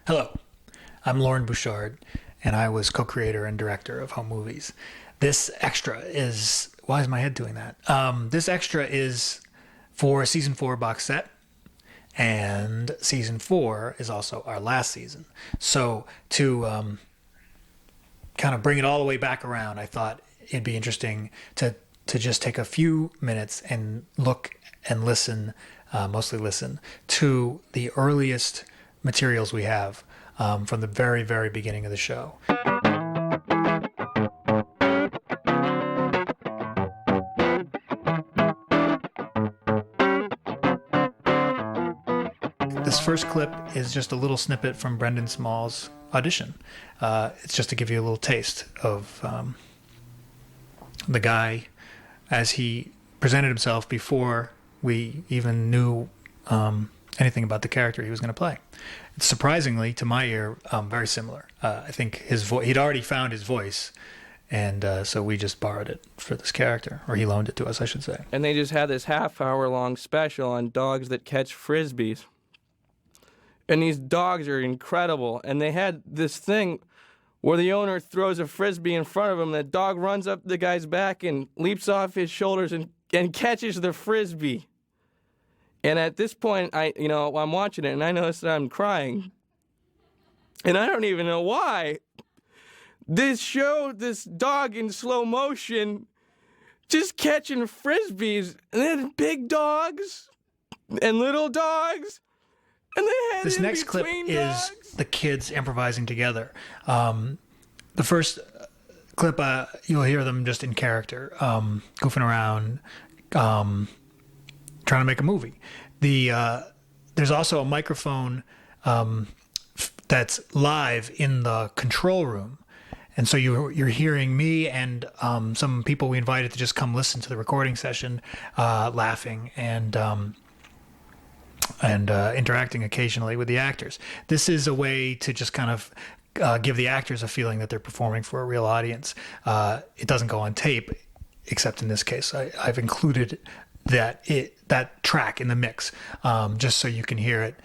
Hello, I'm Lauren Bouchard, and I was co-creator and director of Home Movies. This extra is... Why is my head doing that? This extra is for season 4 box set, and season 4 is also our last season. So to kind of bring it all the way back around, I thought it'd be interesting to just take a few minutes and look and listen, mostly listen, to the earliest materials we have from the very, very beginning of the show. This first clip is just a little snippet from Brendan Small's audition. It's just to give you a little taste of the guy as he presented himself before we even knew anything about the character he was going to play. It's surprisingly, to my ear, very similar. I think his he'd already found his voice, and so we just borrowed it for this character, or he loaned it to us, I should say. And they just had this half-hour-long special on dogs that catch frisbees. And these dogs are incredible. And they had this thing where the owner throws a frisbee in front of him, the dog runs up the guy's back and leaps off his shoulders and catches the frisbee. And at this point, I'm watching it, and I notice that I'm crying. And I don't even know why. This showed this dog in slow motion just catching frisbees, and then big dogs and little dogs. And they had this next clip is the kids improvising together. The first clip, you'll hear them just in character, goofing around, trying to make a movie. There's also a microphone that's live in the control room, and so you're hearing me and some people we invited to just come listen to the recording session, laughing and interacting occasionally with the actors. This is a way to just kind of give the actors a feeling that they're performing for a real audience. It doesn't go on tape, except in this case. I've included that track in the mix, just so you can hear it.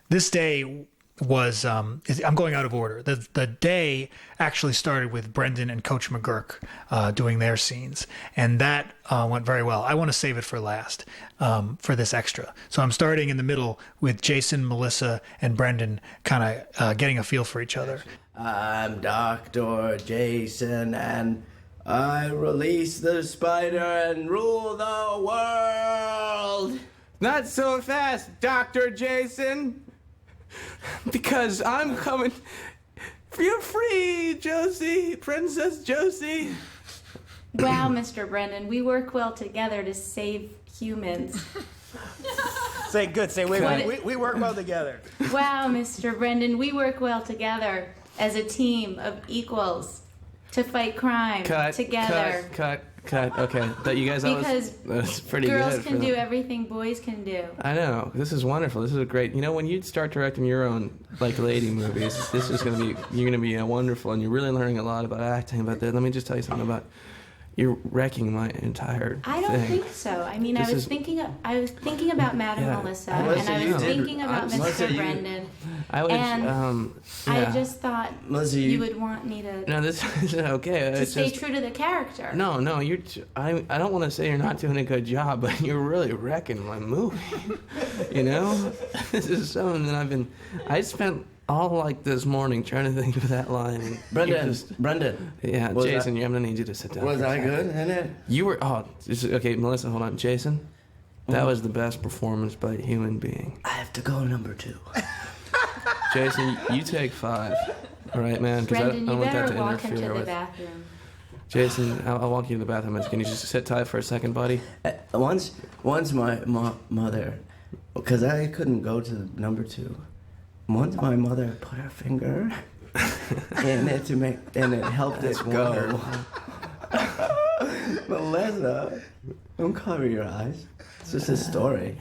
This day was, I'm going out of order. The day actually started with Brendan and Coach McGurk doing their scenes, and that went very well. I want to save it for last, for this extra. So I'm starting in the middle with Jason, Melissa, and Brendan kind of getting a feel for each other. I'm Dr. Jason, and I release the spider and rule the world. Not so fast, Dr. Jason. Because I'm coming. Feel free, Josie, Princess Josie. Wow, Mr. Brendan, we work well together to save humans. Say good, say we work well together. Wow, Mr. Brendan, we work well together as a team of equals to fight crime together. Cut. Okay, that you guys. That's pretty good. Girls can do everything boys can do. I know. This is wonderful. This is great. You know, when you start directing your own lady movies, this is you're gonna be wonderful, and you're really learning a lot about acting. But let me just tell you something about. You're wrecking my entire thing. I don't think so. I mean, I was thinking about Madame Melissa, and I was thinking about Mr. Brendan. I just thought Melissa, you would want me to. No, this is okay. To stay true to the character. No, I don't want to say you're not doing a good job, but you're really wrecking my movie. You know, this is something that I spent all this morning trying to think of that line. And Brendan. Yeah, Jason, I'm gonna need you to sit down. Was I good in it? You were. Okay, Melissa, hold on. Jason, that was the best performance by a human being. I have to go number 2. Jason, you take 5. All right, man. Brendan, I you want that better to walk him interfere to the with. bathroom. Jason, I'll walk you to the bathroom. Can you just sit tight for a second, buddy? Once my mother, because I couldn't go to number 2. Once my mother put her finger in it and it helped it go. Melissa, don't cover your eyes. It's just a story.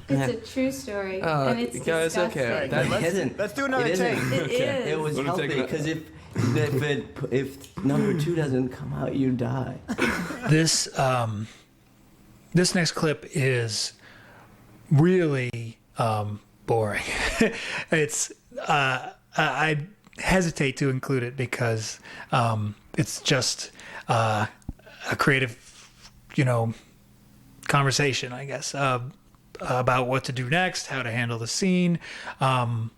It's a true story, and it's disgusting. Okay. Let's do another take. It is. It was healthy because if number 2 doesn't come out, you die. This next clip is really boring. It's I hesitate to include it because it's just a creative, conversation, I guess, about what to do next, how to handle the scene. But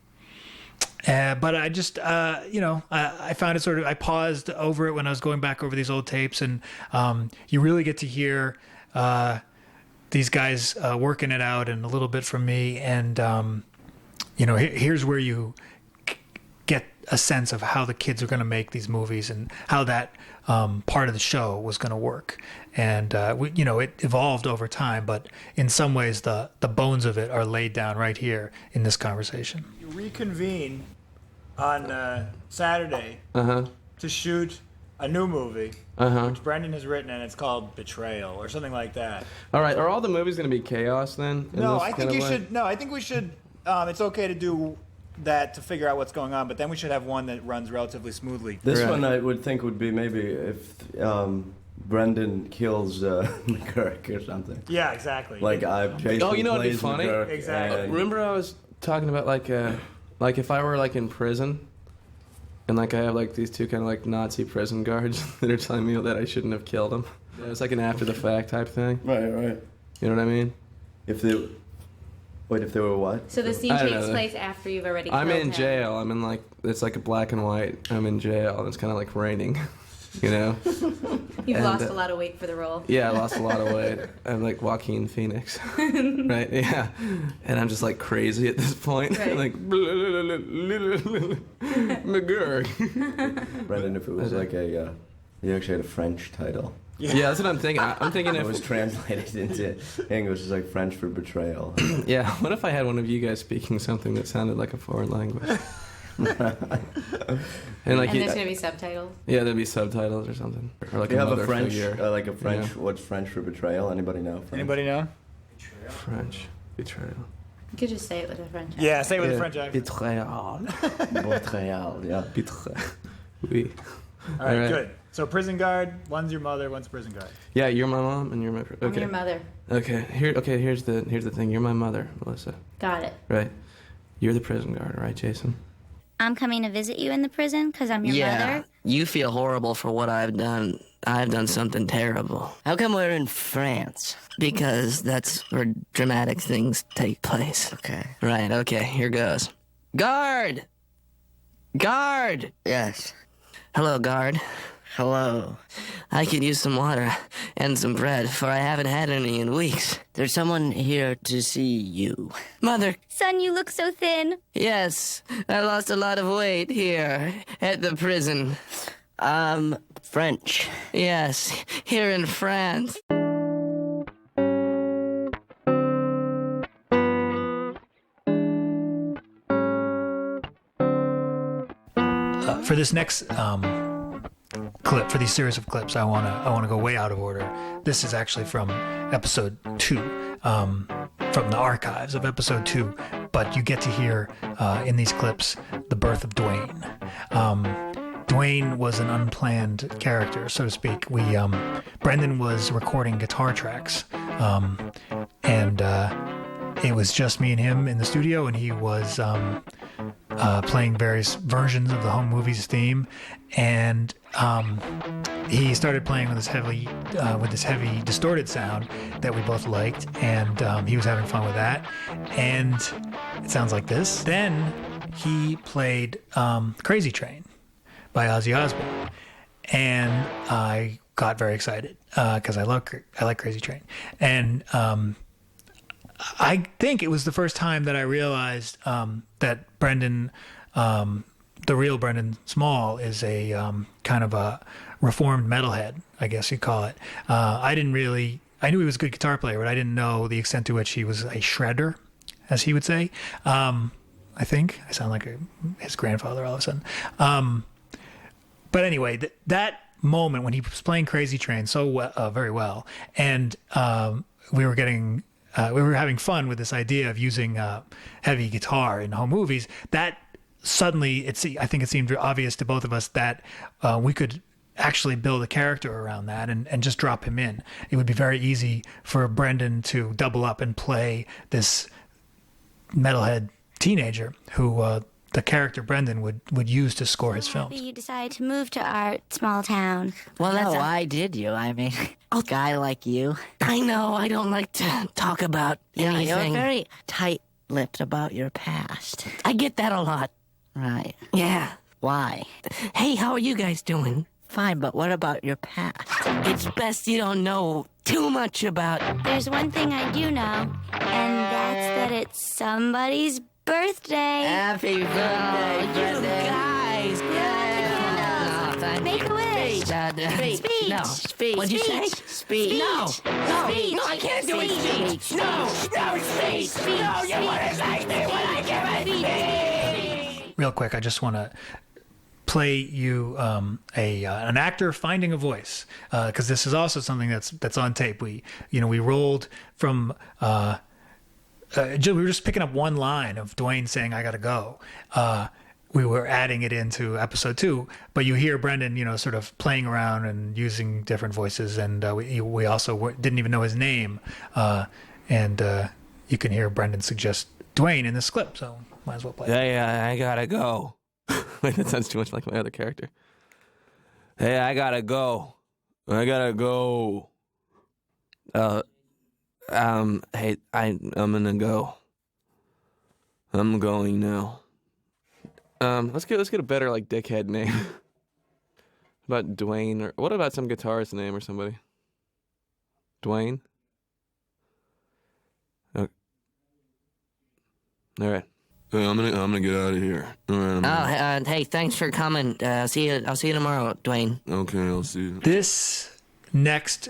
I just, I found it I paused over it when I was going back over these old tapes, and you really get to hear these guys working it out, and a little bit from me. And, here's where you get a sense of how the kids are going to make these movies and how that part of the show was going to work. And, it evolved over time, but in some ways the bones of it are laid down right here in this conversation. You reconvene on Saturday to shoot a new movie, which Brendan has written, and it's called Betrayal or something like that. All right, are all the movies going to be chaos then? No, I think you should. No, I think we should. It's okay to do that to figure out what's going on, but then we should have one that runs relatively smoothly. This one I would think would be maybe if Brendan kills McGurk or something. Yeah, exactly. Like I've Jason Oh, you know what'd be plays funny? McGurk, Exactly. and- Remember I was talking about like if I were like in prison and like I have like these two kind of like Nazi prison guards that are telling me that I shouldn't have killed him. Yeah, it's like an after the fact type thing. Right. You know what I mean? If they were what? So the scene I don't takes know. place after you've already killed I'm in him. jail. I'm in like it's like a black and white. I'm in jail and it's kind of like raining. You know? You've And, lost a lot of weight for the role. Yeah, I lost a lot of weight. I'm like Joaquin Phoenix, right? Yeah, and I'm just like crazy at this point. Right. Like McGurk. Brendan, if it was like you actually had a French title. Yeah, that's what I'm thinking. I'm thinking It if was translated into English as like French for betrayal. yeah, what if I had one of you guys speaking something that sounded like a foreign language? And like And there's going to be subtitles. yeah, there'd be subtitles or something, or like You have another a French, figure. like a French. Yeah. What's French for betrayal? Anybody know? French? Anybody know? French betrayal. You could just say it with a French accent. Yeah, say it with a French accent. Betrayal. Betrayal. Yeah. Betrayal. Oui. All right, All right. good. So prison guard, one's your mother, one's prison guard. Yeah, you're my mom and you're my. Okay. I'm your mother. Okay. Here's the thing. You're my mother, Melissa. Got it. Right. You're the prison guard, right, Jason? I'm coming to visit you in the prison because I'm your mother. You feel horrible for what I've done. I've done something terrible. How come we're in France? Because that's where dramatic things take place. Okay. Right, okay, here goes. Guard! Guard! Yes. Hello, guard. Hello. I could use some water and some bread, for I haven't had any in weeks. There's someone here to see you. Mother, Son, you look so thin. yes, I lost a lot of weight here at the prison. French. Yes, here in France. For this next clip, for these series of clips, I wanna go way out of order. This is actually from episode 2, from the archives of episode 2. But you get to hear in these clips the birth of Dwayne. Dwayne was an unplanned character, so to speak. Brendan was recording guitar tracks, and it was just me and him in the studio, and he was playing various versions of the home movies theme, and he started playing with this heavy distorted sound that we both liked, and he was having fun with that, and it sounds like this. Then he played Crazy Train by Ozzy Osbourne, and I got very excited because I like Crazy Train, and I think it was the first time that I realized that Brendan, the real Brendan Small, is a kind of a reformed metalhead, I guess you'd call it. I knew he was a good guitar player, but I didn't know the extent to which he was a shredder, as he would say. I think I sound like his grandfather all of a sudden. But anyway, that moment when he was playing Crazy Train very well, and we were having fun with this idea of using heavy guitar in home movies. That suddenly, I think it seemed obvious to both of us that we could actually build a character around that and just drop him in. It would be very easy for Brendan to double up and play this metalhead teenager who the character Brendan would use to score his films. You decided to move to our small town. Well, that's why did you? I mean, a guy like you. I know, I don't like to talk about anything. You're very tight-lipped about your past. I get that a lot. Right. Yeah. Why? Hey, how are you guys doing? Fine, but what about your past? It's best you don't know too much about... There's one thing I do know, and that's that it's somebody's birthday. Happy birthday, Brendan. Guys. Yeah. Make a wish. Speech. No. Speech. What'd you say? Speech. No. Speech. No, I can't do it. Speech. No, speech. No, you wouldn't like me when I give it speech. Real quick, I just want to play you an actor finding a voice, because this is also something that's on tape. We rolled from we were just picking up one line of Dwayne saying "I gotta go." We were adding it into episode 2, but you hear Brendan, sort of playing around and using different voices, and we also didn't even know his name, and you can hear Brendan suggest Dwayne in this clip, so might as well play it. Hey, I gotta go. Wait, that sounds too much like my other character. Hey, I gotta go. I gotta go. Hey, I'm gonna go. I'm going now. Let's get a better like dickhead name. About Dwayne, or what about some guitarist name or somebody? Dwayne. Okay. All right. Hey, I'm gonna get out of here. All right, hey, thanks for coming. I'll see you tomorrow, Dwayne. Okay, I'll see you. This next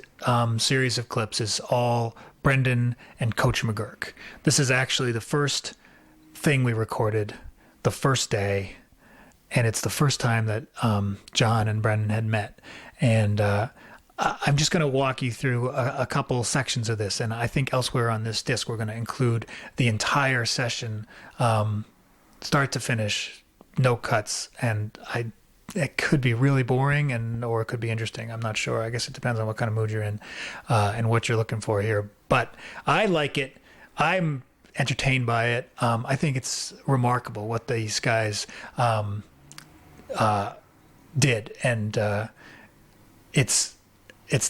series of clips is all Brendan and Coach McGurk. This is actually the first thing we recorded the first day, and it's the first time that John and Brendan had met. And I'm just going to walk you through a couple sections of this, and I think elsewhere on this disc we're going to include the entire session, start to finish, no cuts, and it could be really boring or it could be interesting. I'm not sure. I guess it depends on what kind of mood you're in and what you're looking for here. But I like it. I'm entertained by it. I think it's remarkable what these guys did, and it's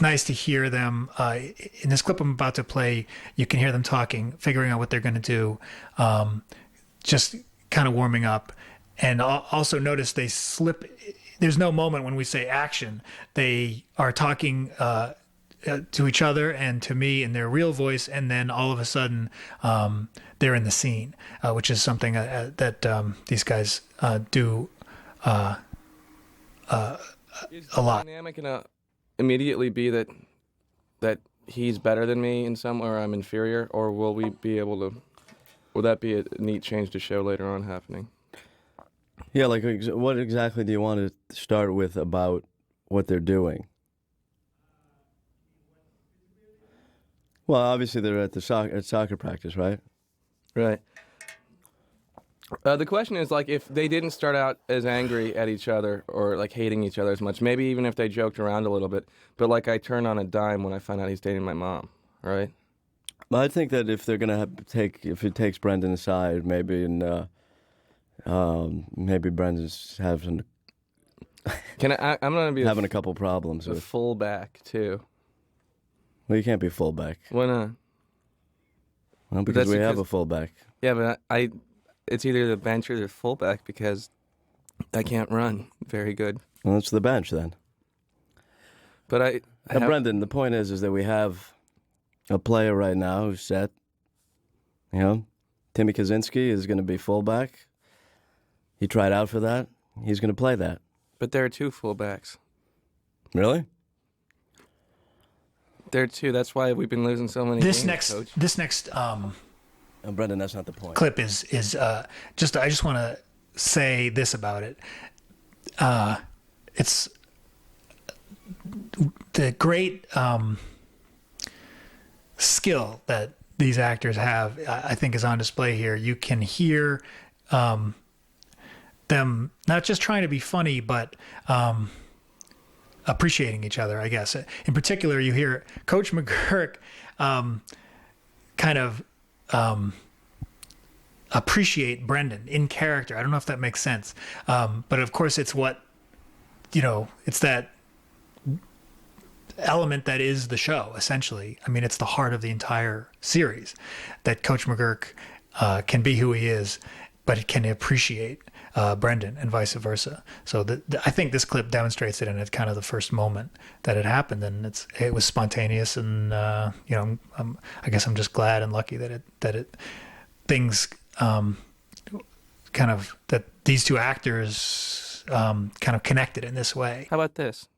nice to hear them. In this clip I'm about to play, you can hear them talking, figuring out what they're going to do, just kind of warming up. And also notice they slip. There's no moment when we say action. They are talking to each other and to me in their real voice, and then all of a sudden they're in the scene, which is something that these guys do a lot. Dynamic gonna immediately be that he's better than me in some, or I'm inferior, or will we be able to? Will that be a neat change to show later on happening? Yeah, like what exactly do you want to start with about what they're doing? Well, obviously they're at soccer practice, right? Right. The question is, like, if they didn't start out as angry at each other or, like, hating each other as much, maybe even if they joked around a little bit, but, like, I turn on a dime when I find out he's dating my mom, right? Well, I think that if they're going to if it takes Brendan aside, maybe, and maybe Brendan's having... I'm going to be having a couple problems with... fullback, too. Well, you can't be fullback. Why not? Well, because we have a fullback. Yeah, but it's either the bench or the fullback because I can't run very good. Well, it's the bench then. But Brendan, the point is that we have a player right now who's set. You know, Timmy Kaczynski is going to be fullback. He tried out for that. He's going to play that. But there are two fullbacks. Really? There are two. That's why we've been losing so many games, Coach. This next Brendan, that's not the point. clip is just, I just want to say this about it. It's the great skill that these actors have, I think, is on display here. You can hear them not just trying to be funny, but appreciating each other, I guess. In particular, you hear Coach McGurk kind of appreciate Brendan in character. I don't know if that makes sense. But of course it's it's that element that is the show, essentially. I mean, it's the heart of the entire series, that Coach McGuirk can be who he is, but it can appreciate Brendan and vice versa. So I think this clip demonstrates it, and it's kind of the first moment that it happened, and it was spontaneous, and I guess I'm just glad and lucky that things that these two actors kind of connected in this way. How about this?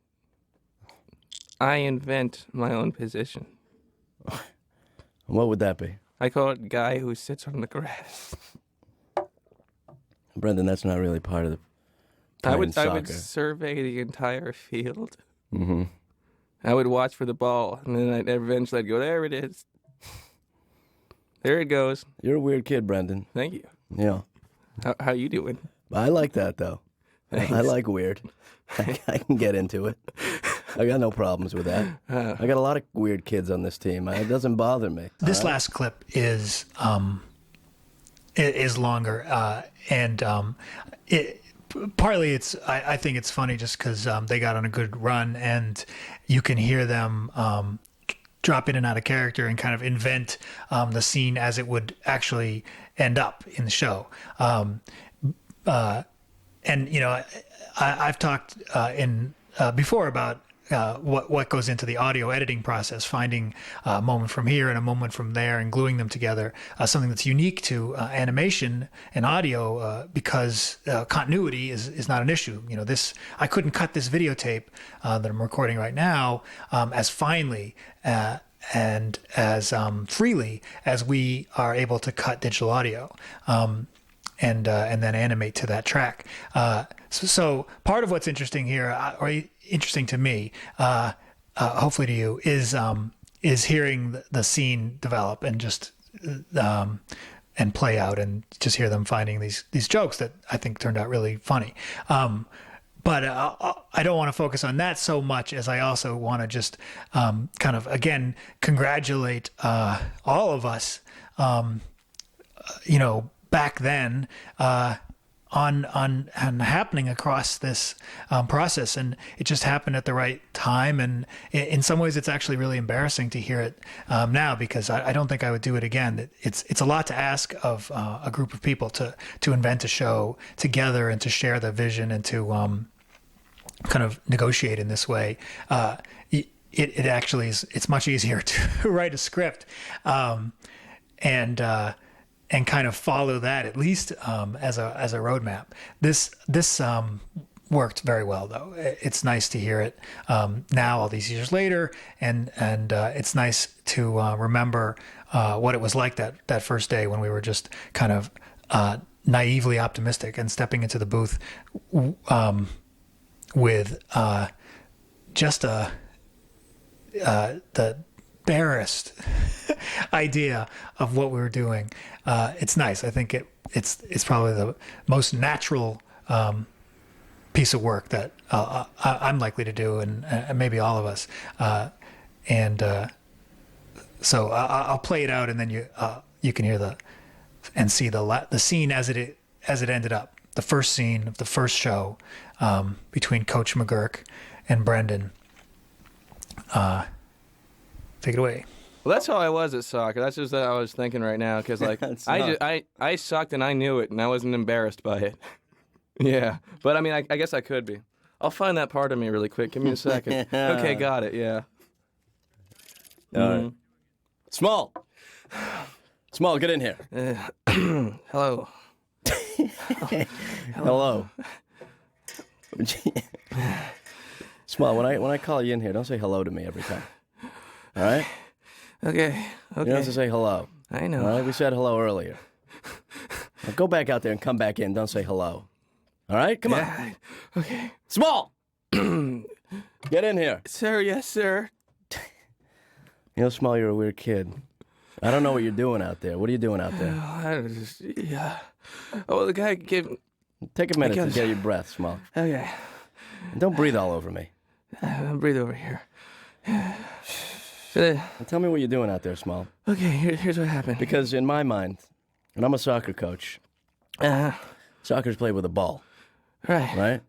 I invent my own position. What would that be? I call it guy who sits on the grass. Brendan, that's not really part of the I would soccer. survey the entire field. Mm-hmm. I would watch for the ball, and then eventually I'd go, there it is. There it goes. You're a weird kid, Brendan. Thank you. Yeah. How you doing? I like that, though. I like weird. I can get into it. I got no problems with that. I got a lot of weird kids on this team. It doesn't bother me. This last clip is longer, and partly it's I think it's funny just because they got on a good run, and you can hear them drop in and out of character and kind of invent the scene as it would actually end up in the show. And I've talked before about what goes into the audio editing process, finding a moment from here and a moment from there and gluing them together, something that's unique to animation and audio because continuity is not an issue. I couldn't cut this videotape that I'm recording right now as finely and as freely as we are able to cut digital audio. And then animate to that track. So part of what's interesting here, or interesting to me, hopefully to you, is hearing the scene develop and just and play out, and just hear them finding these jokes that I think turned out really funny. But I don't want to focus on that so much as I also want to just kind of again congratulate all of us. Back then, on happening across this process, and it just happened at the right time. And in some ways, it's actually really embarrassing to hear it now, because I don't think I would do it again. It's a lot to ask of a group of people to invent a show together and to share the vision and to kind of negotiate in this way. It actually is. It's much easier to write a script and kind of follow that, at least as a roadmap. This worked very well, though. It's nice to hear it now, all these years later, and it's nice to remember what it was like that first day when we were just kind of naively optimistic and stepping into the booth with just the barest idea of what we were doing. It's nice. I think it's probably the most natural piece of work that I'm likely to do, and maybe all of us. So I'll play it out, and then you can hear and see the scene as it ended up. The first scene of the first show between Coach McGuirk and Brendan. Take it away. Well, that's how I was at soccer. That's just what I was thinking right now, because I sucked and I knew it, and I wasn't embarrassed by it. Yeah, but I mean, I guess I could be. I'll find that part of me really quick. Give me a second. Okay, got it. Yeah. All right. Small, get in here. Hello. Hello. Small, when I call you in here, don't say hello to me every time. All right? Okay. You don't have to say hello. I know. All right? We said hello earlier. Now go back out there and come back in. Don't say hello. All right? Come on. Okay. Small! Get in here. Sir, yes, sir. Small, you're a weird kid. I don't know what you're doing out there. What are you doing out there? Yeah. Oh, the guy gave... Take a minute to get your breath, Small. Okay. And don't breathe all over me. I'll breathe over here. Tell me what you're doing out there, Small. Okay, here's what happened. Because in my mind, and I'm a soccer coach. Soccer's played with a ball. Right. Right?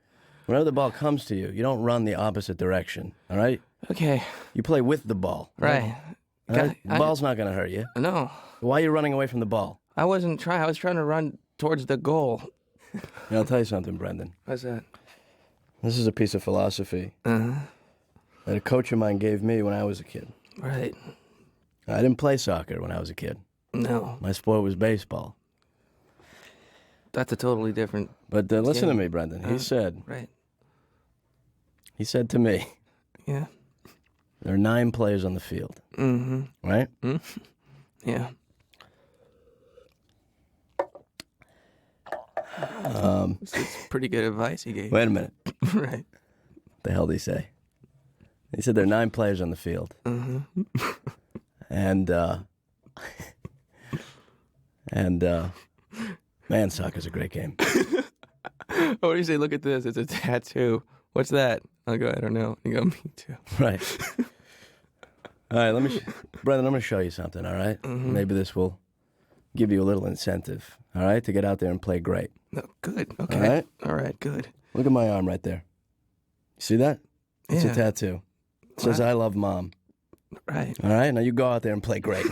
Whenever the ball comes to you, you don't run the opposite direction, all right? Okay. You play with the ball. Right. The ball's not going to hurt you. No. Why are you running away from the ball? I wasn't trying. I was trying to run towards the goal. I'll tell you something, Brendan. What's that? This is a piece of philosophy that a coach of mine gave me when I was a kid. Right. I didn't play soccer when I was a kid. No. My sport was baseball. That's a totally different... But listen to me, Brendan. He said... Right. He said to me... Yeah. There are 9 players on the field. Mm-hmm. Right? Mm-hmm. Yeah. It's pretty good advice he gave. Wait a minute. Right. What the hell did he say? He said there are 9 players on the field. Mm-hmm. Man, soccer's a great game. What do you say? Look at this. It's a tattoo. What's that? I'll go, I don't know. You go, me too. Right. All right, Brendan, I'm going to show you something, all right? Mm-hmm. Maybe this will give you a little incentive, all right, to get out there and play great. No, good. Okay. All right? All right, good. Look at my arm right there. You see that? It's Yeah. a tattoo. It says, I love Mom. Right. All right? Now you go out there and play great.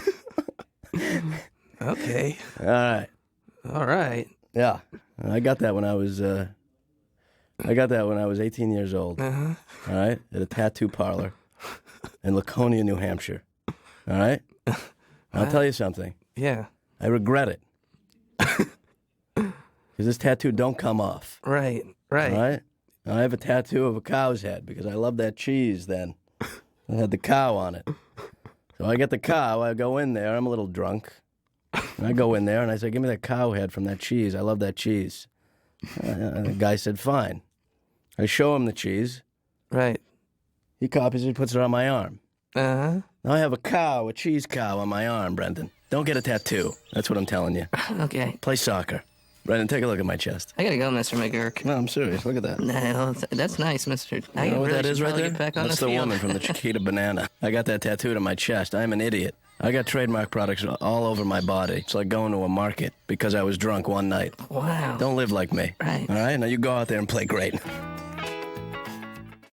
Okay. All right. All right. Yeah. I got that when I was 18 years old. Uh-huh. All right? At a tattoo parlor in Laconia, New Hampshire. All right? I'll tell you something. Yeah. I regret it. Because this tattoo don't come off. Right. Right. All right? I have a tattoo of a cow's head because I love that cheese then. It had the cow on it. So I get the cow, I go in there, I'm a little drunk. And I go in there and I say, give me that cow head from that cheese. I love that cheese. And the guy said, fine. I show him the cheese. Right. He copies it, puts it on my arm. Uh-huh. Now I have a cheese cow on my arm, Brendan. Don't get a tattoo. That's what I'm telling you. Okay. Play soccer. Brendan, take a look at my chest. I gotta go, Mr. McGurk. No, I'm serious. Look at that. No, that's nice, Mr. You know what that is right there? Get back on That's the the field. woman from the Chiquita Banana. I got that tattooed on my chest. I'm an idiot. I got trademark products all over my body. It's like going to a market because I was drunk one night. Wow. Don't live like me. Right. All right? Now you go out there and play great.